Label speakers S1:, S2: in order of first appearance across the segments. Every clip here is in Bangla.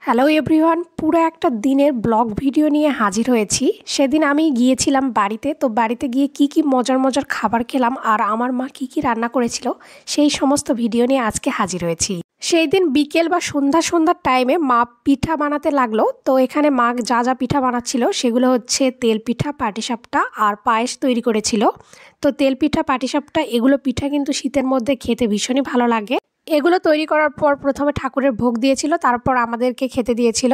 S1: হ্যালো এভরিওয়ান, পুরো একটা দিনের ব্লগ ভিডিও নিয়ে হাজির হয়েছি। সেদিন আমি গিয়েছিলাম বাড়িতে, তো বাড়িতে গিয়ে কি কি মজার মজার খাবার খেলাম আর আমার মা কি কি রান্না করেছিল সেই সমস্ত ভিডিও নিয়ে আজকে হাজির হয়েছি। সেই দিন বিকেল বা সন্ধ্যার টাইমে মা পিঠা বানাতে লাগলো। তো এখানে মা যা যা পিঠা বানাচ্ছিল সেগুলো হচ্ছে তেল পিঠা, পাটিসাপটা আর পায়েস তৈরি করেছিল। তো তেল পিঠা, পাটিসাপটা এগুলো পিঠা কিন্তু শীতের মধ্যে খেতে ভীষণই ভালো লাগে। এগুলো তৈরি করার পর প্রথমে ঠাকুরের ভোগ দিয়েছিল, তারপর আমাদেরকে খেতে দিয়েছিল।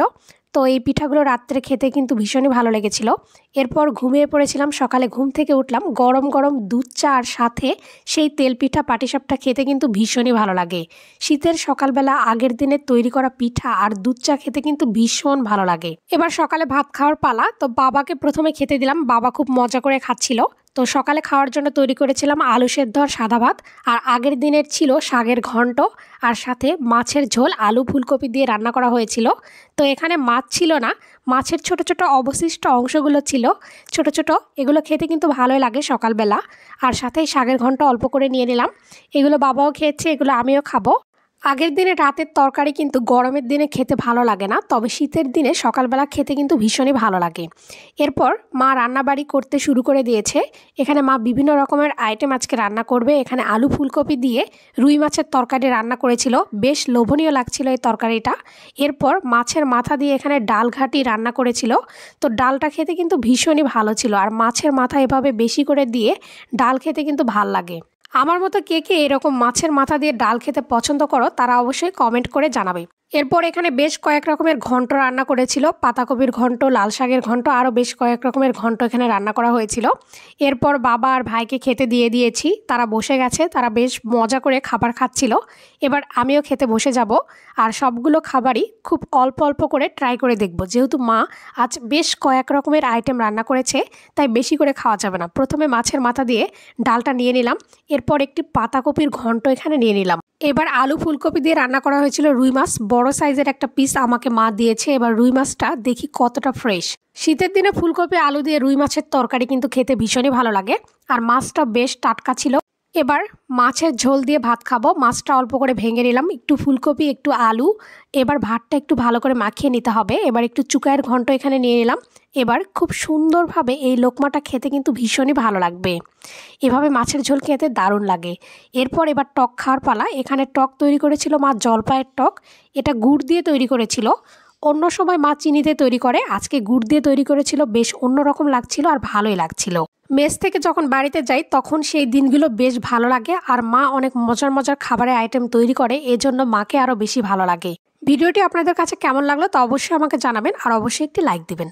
S1: তো এই পিঠাগুলো রাত্রে খেতে কিন্তু ভীষণই ভালো লেগেছিল। এরপর ঘুমিয়ে পড়েছিলাম। সকালে ঘুম থেকে উঠলাম, গরম গরম দুধ চা আর সাথে সেই তেল পিঠা, পাটিসাপটা খেতে কিন্তু ভীষণই ভালো লাগে। শীতের সকালবেলা আগের দিনের তৈরি করা পিঠা আর দুধ চা খেতে কিন্তু ভীষণ ভালো লাগে। এবার সকালে ভাত খাওয়ার পালা। তো বাবাকে প্রথমে খেতে দিলাম, বাবা খুব মজা করে খাচ্ছিল। তো সকালে খাওয়ার জন্য তৈরি করেছিলাম আলু সেদ্ধ আর সাদা ভাত, আর আগের দিনের ছিল শাকের ঘন্ট আর সাথে মাছের ঝোল, আলু ফুলকপি দিয়ে রান্না করা হয়েছিল। তো এখানে মাছ ছিল না, মাছের ছোট ছোট অবশিষ্ট অংশগুলো ছিল, ছোট ছোট। এগুলো খেতে কিন্তু ভালোই লাগে সকালবেলা। আর সাথে শাকের ঘন্ট অল্প করে নিয়ে নিলাম। এগুলো বাবাও খেয়েছে, এগুলো আমিও খাবো। আগের দিনে রাতের তরকারি কিন্তু গরমের দিনে খেতে ভালো লাগে না, তবে শীতের দিনে সকালবেলা খেতে কিন্তু ভীষণই ভালো লাগে। এরপর মা রান্নাবাড়ি করতে শুরু করে দিয়েছে। এখানে মা বিভিন্ন রকমের আইটেম আজকে রান্না করবে। এখানে আলু ফুলকপি দিয়ে রুই মাছের তরকারি রান্না করেছিল, বেশ লোভনীয় লাগছিল এই তরকারিটা। এরপর মাছের মাথা দিয়ে এখানে ডাল ঘাটি রান্না করেছিল। তো ডালটা খেতে কিন্তু ভীষণই ভালো ছিল, আর মাছের মাথা এভাবে বেশি করে দিয়ে ডাল খেতে কিন্তু ভাল লাগে। আমার মতো কে কে এরকম মাছের মাথা দিয়ে ডাল খেতে পছন্দ করো তারা অবশ্যই কমেন্ট করে জানাবে। এরপর এখানে বেশ কয়েক রকমের ঘন্ট রান্না করেছিল, পাতাকপির ঘন্ট, লাল শাকের ঘন্ট, আরও বেশ কয়েক রকমের ঘন্ট এখানে রান্না করা হয়েছিল। এরপর বাবা আর ভাইকে খেতে দিয়ে দিয়েছি, তারা বসে গেছে, তারা বেশ মজা করে খাবার খাচ্ছিল। এবার আমিও খেতে বসে যাব, আর সবগুলো খাবারই খুব অল্প অল্প করে ট্রাই করে দেখব, যেহেতু মা আজ বেশ কয়েক রকমের আইটেম রান্না করেছে তাই বেশি করে খাওয়া যাবে না। প্রথমে মাছের মাথা দিয়ে ডালটা নিয়ে নিলাম, এরপর একটি পাতাকপির ঘন্ট এখানে নিয়ে নিলাম। এবার আলু ফুলকপি দিয়ে রান্না করা হয়েছিল রুই মাছ, বড় সাইজের একটা পিস আমাকে মা দিয়েছে। এবার রুই মাছটা দেখি কতটা ফ্রেশ। শীতের দিনে ফুলকপি আলু দিয়ে রুই মাছের তরকারি কিন্তু খেতে ভীষণই ভালো লাগে, আর মাছটা বেশ টাটকা ছিল। এবার মাছের ঝোল দিয়ে ভাত খাবো। মাছটা অল্প করে ভেঙে নিলাম, একটু ফুলকপি, একটু আলু। এবার ভাতটা একটু ভালো করে মাখিয়ে নিতে হবে। এবার একটু চুকায়ের ঘন্ট এখানে নিয়ে নিলাম। এবার খুব সুন্দরভাবে এই লোকমাটা খেতে কিন্তু ভীষণই ভালো লাগবে। এভাবে মাছের ঝোল খেতে দারুণ লাগে। এবার টক খাওয়ার পালা। এখানে টক তৈরি করেছিল মা, জলপাইয়ের টক। এটা গুড় দিয়ে তৈরি করেছিল। অন্য সময় মা চিনি দিয়ে তৈরি করে, আজকে গুড় দিয়ে তৈরি করেছিল। বেশ অন্যরকম লাগছিল আর ভালোই লাগছিল। মেস থেকে যখন বাড়িতে যাই তখন সেই দিনগুলো বেশ ভালো লাগে, আর মা অনেক মজার মজার খাবারের আইটেম তৈরি করে, এজন্য মাকে আরও বেশি ভালো লাগে। ভিডিওটি আপনাদের কাছে কেমন লাগলো তা অবশ্যই আমাকে জানাবেন, আর অবশ্যই একটি লাইক দিবেন।